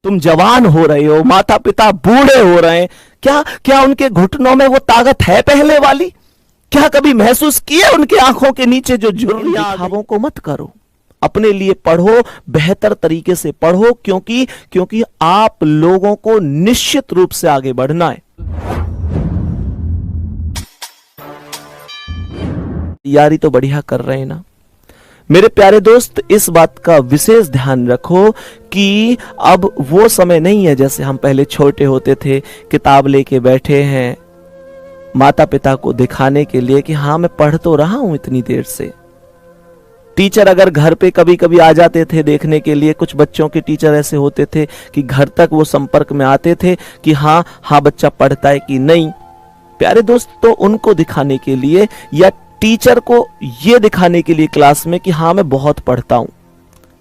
तुम जवान हो रहे हो, माता पिता बूढ़े हो रहे हैं, क्या क्या उनके घुटनों में वो ताकत है पहले वाली? क्या कभी महसूस किए उनके आंखों के नीचे जो झुर्रियां? दिखावों को मत करो, अपने लिए पढ़ो, बेहतर तरीके से पढ़ो, क्योंकि आप लोगों को निश्चित रूप से आगे बढ़ना है। तैयारी तो बढ़िया कर रहे हैं ना मेरे प्यारे दोस्त? इस बात का विशेष ध्यान रखो कि अब वो समय नहीं है जैसे हम पहले छोटे होते थे, किताब लेके बैठे हैं माता पिता को दिखाने के लिए कि हाँ मैं पढ़ तो रहा हूं इतनी देर से। टीचर अगर घर पे कभी कभी आ जाते थे देखने के लिए, कुछ बच्चों के टीचर ऐसे होते थे कि घर तक वो संपर्क में आते थे कि हाँ हाँ बच्चा पढ़ता है कि नहीं। प्यारे दोस्त, तो उनको दिखाने के लिए या टीचर को ये दिखाने के लिए क्लास में कि हाँ मैं बहुत पढ़ता हूं।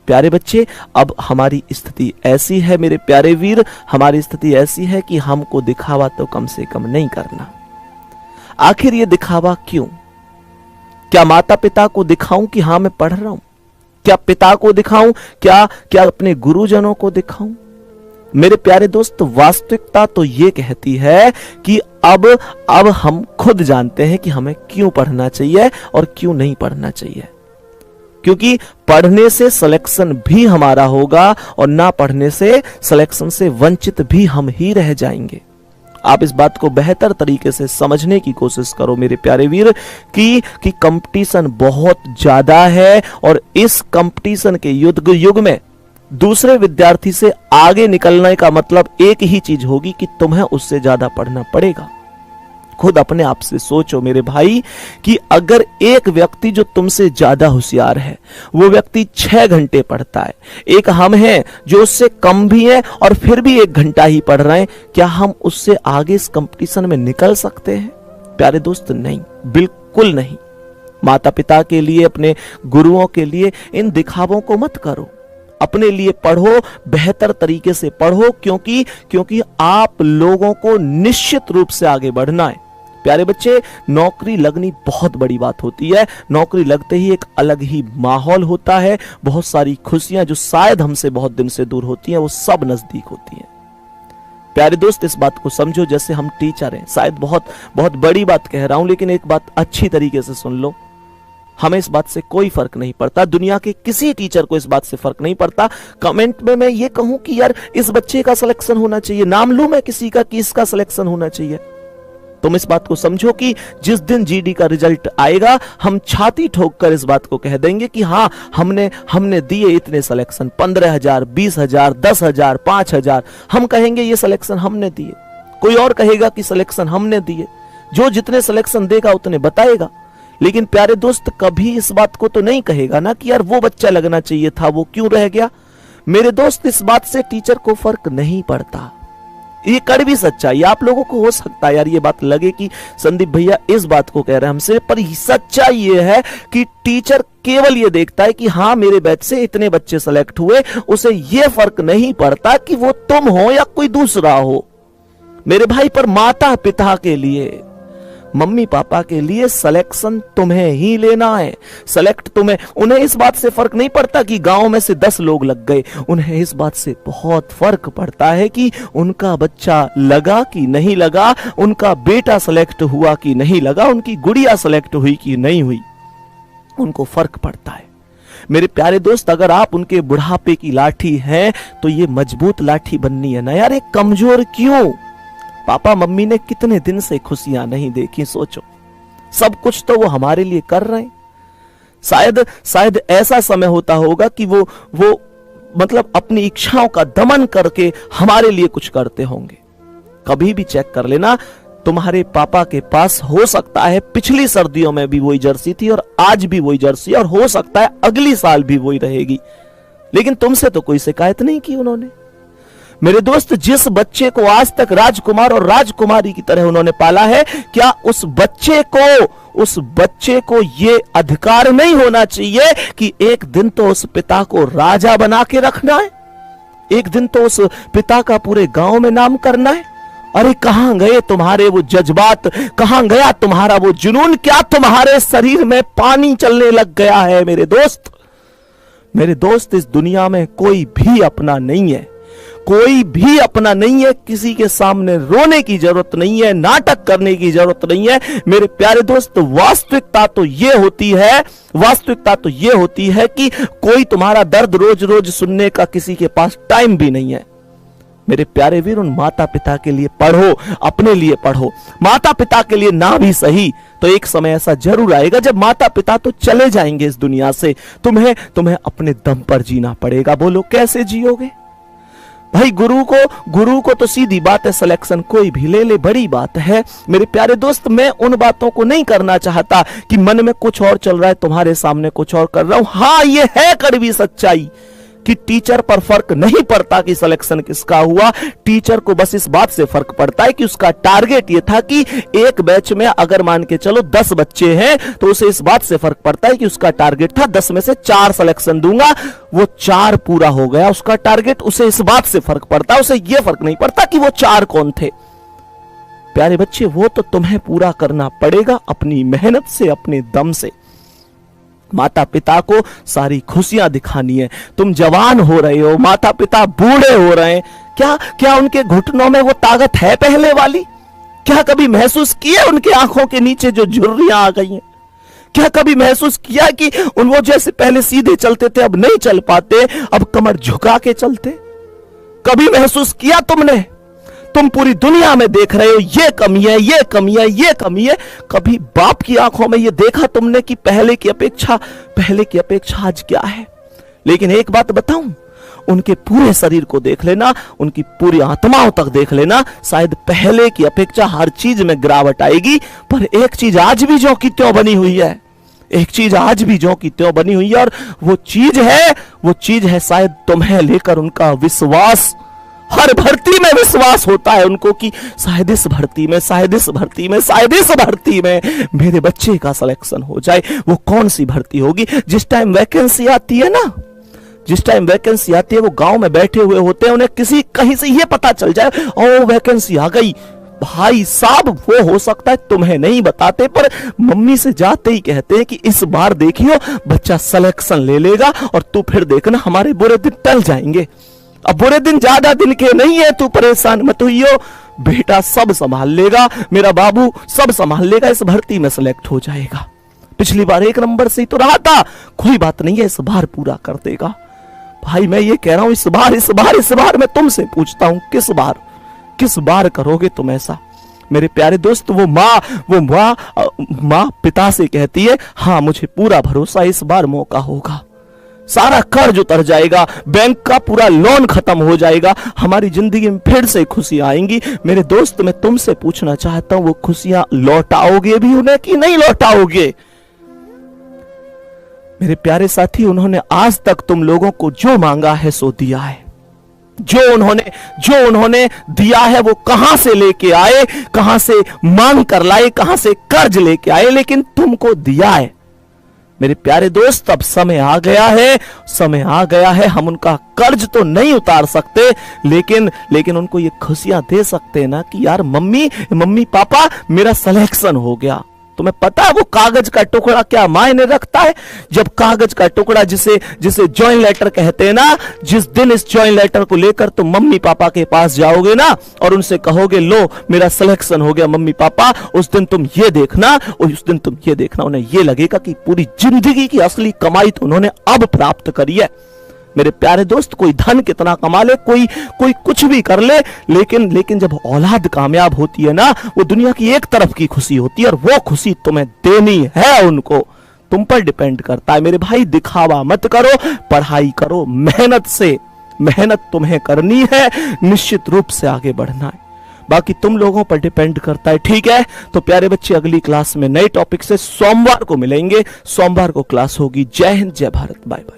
प्यारे बच्चे, अब हमारी स्थिति ऐसी है मेरे प्यारे वीर, हमारी स्थिति ऐसी है कि हमको दिखावा तो कम से कम नहीं करना। आखिर ये दिखावा क्यों? क्या माता पिता को दिखाऊं कि हाँ मैं पढ़ रहा हूं? क्या पिता को दिखाऊं? क्या अपने गुरुजनों को दिखाऊं? मेरे प्यारे दोस्त, वास्तविकता तो ये कहती है कि अब हम खुद जानते हैं कि हमें क्यों पढ़ना चाहिए और क्यों नहीं पढ़ना चाहिए। क्योंकि पढ़ने से सिलेक्शन भी हमारा होगा और ना पढ़ने से सिलेक्शन से वंचित भी हम ही रह जाएंगे। आप इस बात को बेहतर तरीके से समझने की कोशिश करो मेरे प्यारे वीर कि कंपटीशन बहुत ज्यादा है और इस कंपटीशन के युग में दूसरे विद्यार्थी से आगे निकलने का मतलब एक ही चीज होगी कि तुम्हें उससे ज्यादा पढ़ना पड़ेगा। खुद अपने आप से सोचो मेरे भाई कि अगर एक व्यक्ति जो तुमसे ज्यादा होशियार है वो व्यक्ति 6 घंटे पढ़ता है, एक हम हैं जो उससे कम भी है और फिर भी 1 घंटा ही पढ़ रहे हैं, क्या हम उससे आगे इस कंपटीशन में निकल सकते हैं? प्यारे दोस्त, नहीं, बिल्कुल नहीं। माता पिता के लिए, अपने गुरुओं के लिए इन दिखावों को मत करो, अपने लिए पढ़ो, बेहतर तरीके से पढ़ो, क्योंकि आप लोगों को निश्चित रूप से आगे बढ़ना है। प्यारे बच्चे, नौकरी लगनी बहुत बड़ी बात होती है। नौकरी लगते ही एक अलग ही माहौल होता है, बहुत सारी खुशियां जो शायद हमसे बहुत दिन से दूर होती हैं वो सब नजदीक होती हैं। प्यारे दोस्त, इस बात को समझो जैसे हम टीचर हैं। शायद बहुत बहुत बड़ी बात कह रहा हूं, लेकिन एक बात अच्छी तरीके से सुन लो, हमें इस बात से कोई फर्क नहीं पड़ता, दुनिया के किसी टीचर को इस बात से फर्क नहीं पड़ता। कमेंट में मैं ये कहूं कि यार इस बच्चे का सिलेक्शन होना चाहिए, नाम लूं मैं किसी का कि इसका सिलेक्शन होना चाहिए। तुम इस बात को समझो कि जिस दिन जीडी का रिजल्ट आएगा हम छाती ठोककर इस बात को कह देंगे कि हाँ हमने दिए इतने सिलेक्शन, 15,000, 20,000, 10,000, 5,000, हम कहेंगे ये सिलेक्शन हमने दिए। कोई और कहेगा कि सिलेक्शन हमने दिए। जो जितने सिलेक्शन देगा उतने बताएगा। लेकिन प्यारे दोस्त, कभी इस बात को तो नहीं कहेगा ना कि यार वो बच्चा लगना चाहिए था, वो क्यों रह गया। मेरे दोस्त, इस बात से टीचर को फर्क नहीं पड़ता। ये कड़वी सच्चाई, आप लोगों को हो सकता है यार ये बात लगे कि संदीप भैया इस बात को कह रहे हैं हमसे, पर सच्चाई ये है कि टीचर केवल ये देखता है कि हाँ मेरे बैच से इतने बच्चे सेलेक्ट हुए, उसे ये फर्क नहीं पड़ता कि वो तुम हो या कोई दूसरा हो। मेरे भाई, पर माता पिता के लिए, मम्मी पापा के लिए सिलेक्शन तुम्हें ही लेना है। सेलेक्ट तुम्हें, उन्हें इस बात से फर्क नहीं पड़ता कि गांव में से 10 लोग लग गए, उन्हें इस बात से बहुत फर्क पड़ता है कि उनका बच्चा लगा कि नहीं लगा, उनका बेटा सेलेक्ट हुआ कि नहीं लगा, उनकी गुड़िया सेलेक्ट हुई कि नहीं हुई, उनको फर्क पड़ता है। मेरे प्यारे दोस्त, अगर आप उनके बुढ़ापे की लाठी हैं तो ये मजबूत लाठी बननी है ना यार, एक कमजोर क्यों? पापा मम्मी ने कितने दिन से खुशियां नहीं देखी, सोचो। सब कुछ तो वो हमारे लिए कर रहे हैं। शायद ऐसा समय होता होगा कि वो मतलब अपनी इच्छाओं का दमन करके हमारे लिए कुछ करते होंगे। कभी भी चेक कर लेना, तुम्हारे पापा के पास हो सकता है पिछली सर्दियों में भी वही जर्सी थी और आज भी वही जर्सी, और हो सकता है अगली साल भी वही रहेगी, लेकिन तुमसे तो कोई शिकायत नहीं की उन्होंने। मेरे दोस्त, जिस बच्चे को आज तक राजकुमार और राजकुमारी की तरह उन्होंने पाला है, क्या उस बच्चे को ये अधिकार नहीं होना चाहिए कि एक दिन तो उस पिता को राजा बना के रखना है, एक दिन तो उस पिता का पूरे गांव में नाम करना है? अरे कहां गए तुम्हारे वो जज्बात, कहां गया तुम्हारा वो जुनून? क्या तुम्हारे शरीर में पानी चलने लग गया है? मेरे दोस्त, इस दुनिया में कोई भी अपना नहीं है, कोई भी अपना नहीं है, किसी के सामने रोने की जरूरत नहीं है, नाटक करने की जरूरत नहीं है। मेरे प्यारे दोस्त, वास्तविकता तो ये होती है कि कोई तुम्हारा दर्द रोज रोज सुनने का किसी के पास टाइम भी नहीं है। मेरे प्यारे वीर, उन माता पिता के लिए पढ़ो, अपने लिए पढ़ो। माता पिता के लिए ना भी सही तो एक समय ऐसा जरूर आएगा जब माता पिता तो चले जाएंगे इस दुनिया से, तुम्हें अपने दम पर जीना पड़ेगा। बोलो कैसे जियोगे भाई? गुरु को तो सीधी बात है, सिलेक्शन कोई भी ले ले, बड़ी बात है। मेरे प्यारे दोस्त, मैं उन बातों को नहीं करना चाहता कि मन में कुछ और चल रहा है, तुम्हारे सामने कुछ और कर रहा हूं। हाँ, ये है कड़वी सच्चाई कि टीचर पर फर्क नहीं पड़ता कि सिलेक्शन किसका हुआ। टीचर को बस इस बात से फर्क पड़ता है कि उसका टारगेट ये था कि एक बैच में अगर मान के चलो 10 बच्चे हैं तो उसे इस बात से फर्क पड़ता है कि उसका टारगेट था 10 में से 4 सिलेक्शन दूंगा, वो 4 पूरा हो गया उसका टारगेट। उसे इस बात से फर्क पड़ता है, उसे यह फर्क नहीं पड़ता कि वो 4 कौन थे। प्यारे बच्चे, वो तो तुम्हें पूरा करना पड़ेगा अपनी मेहनत से, अपने दम से। माता पिता को सारी खुशियां दिखानी है। तुम जवान हो रहे हो, माता पिता बूढ़े हो रहे हैं, क्या उनके घुटनों में वो ताकत है पहले वाली? क्या कभी महसूस किया उनके आंखों के नीचे जो झुर्रियां आ गई हैं? क्या कभी महसूस किया कि वो जैसे पहले सीधे चलते थे अब नहीं चल पाते, अब कमर झुका के चलते? कभी महसूस किया तुमने? तुम पूरी दुनिया में देख रहे हो ये कमी है, ये कमी है, ये कमी है। कभी बाप की आंखों में ये देखा तुमने कि पहले की अपेक्षा आज क्या है? लेकिन एक बात बताऊं, उनके पूरे शरीर को देख लेना, उनकी पूरी आत्माओं तक देख लेना, शायद पहले की अपेक्षा हर चीज में गिरावट आएगी, पर एक चीज आज भी ज्यों की त्यों बनी हुई है। एक चीज आज भी ज्यों की त्यों बनी हुई है, और वो चीज है शायद तुम्हें लेकर उनका विश्वास। हर भर्ती में विश्वास होता है उनको कि शायद इस भर्ती में मेरे बच्चे का सिलेक्शन हो जाए। वो कौन सी भर्ती होगी? जिस टाइम वैकेंसी आती है, वो गांव में बैठे हुए होते हैं, उन्हें कहीं से ये पता चल जाए ओ वैकेंसी आ गई। भाई साहब, वो हो सकता है तुम्हें नहीं बताते, पर मम्मी से जाते ही कहते हैं कि इस बार देखियो बच्चा सिलेक्शन ले लेगा और तू फिर देखना हमारे बुरे दिन टल जाएंगे। अब बुरे दिन ज्यादा दिन के नहीं है, तू परेशान मत होइयो, बेटा सब संभाल लेगा, मेरा बाबू सब संभाल लेगा, इस भर्ती में सिलेक्ट हो जाएगा। पिछली बार 1 नंबर से ही तो रहा था, कोई बात नहीं है, इस बार पूरा कर देगा। भाई मैं ये कह रहा हूं, इस बार मैं तुमसे पूछता हूं, किस बार करोगे तुम ऐसा? मेरे प्यारे दोस्त, वो माँ पिता से कहती है, हाँ मुझे पूरा भरोसा इस बार मौका होगा, सारा कर्ज उतर जाएगा, बैंक का पूरा लोन खत्म हो जाएगा, हमारी जिंदगी में फिर से खुशियां आएंगी। मेरे दोस्त, मैं तुमसे पूछना चाहता हूं, वो खुशियां लौटाओगे भी उन्हें कि नहीं लौटाओगे? मेरे प्यारे साथी, उन्होंने आज तक तुम लोगों को जो मांगा है सो दिया है। जो उन्होंने दिया है वो कहां से लेके आए, कहां से मांग कर लाए, कहां से कर्ज लेके आए, लेकिन तुमको दिया है। मेरे प्यारे दोस्त, अब समय आ गया है, हम उनका कर्ज तो नहीं उतार सकते, लेकिन उनको ये खुशियां दे सकते हैं ना कि यार मम्मी पापा मेरा सिलेक्शन हो गया। तुम्हें पता है वो कागज का टुकड़ा क्या मायने रखता है? जब कागज का टुकड़ा जिसे जॉइन लेटर कहते हैं ना, जिस दिन इस जॉइन लेटर को लेकर तुम मम्मी पापा के पास जाओगे ना और उनसे कहोगे लो मेरा सिलेक्शन हो गया मम्मी पापा, उस दिन तुम ये देखना, उन्हें ये लगेगा कि पूरी जिंदगी की असली कमाई तो उन्होंने अब प्राप्त करी है। मेरे प्यारे दोस्त, कोई धन कितना कमा ले, कोई कुछ भी कर ले, लेकिन जब औलाद कामयाब होती है ना, वो दुनिया की एक तरफ की खुशी होती है, और वो खुशी तुम्हें देनी है उनको, तुम पर डिपेंड करता है। मेरे भाई, दिखावा मत करो, पढ़ाई करो, मेहनत तुम्हें करनी है, निश्चित रूप से आगे बढ़ना है, बाकी तुम लोगों पर डिपेंड करता है। ठीक है, तो प्यारे बच्चे, अगली क्लास में नए टॉपिक से सोमवार को मिलेंगे। सोमवार को क्लास होगी। जय हिंद, जय भारत, बाय बाय।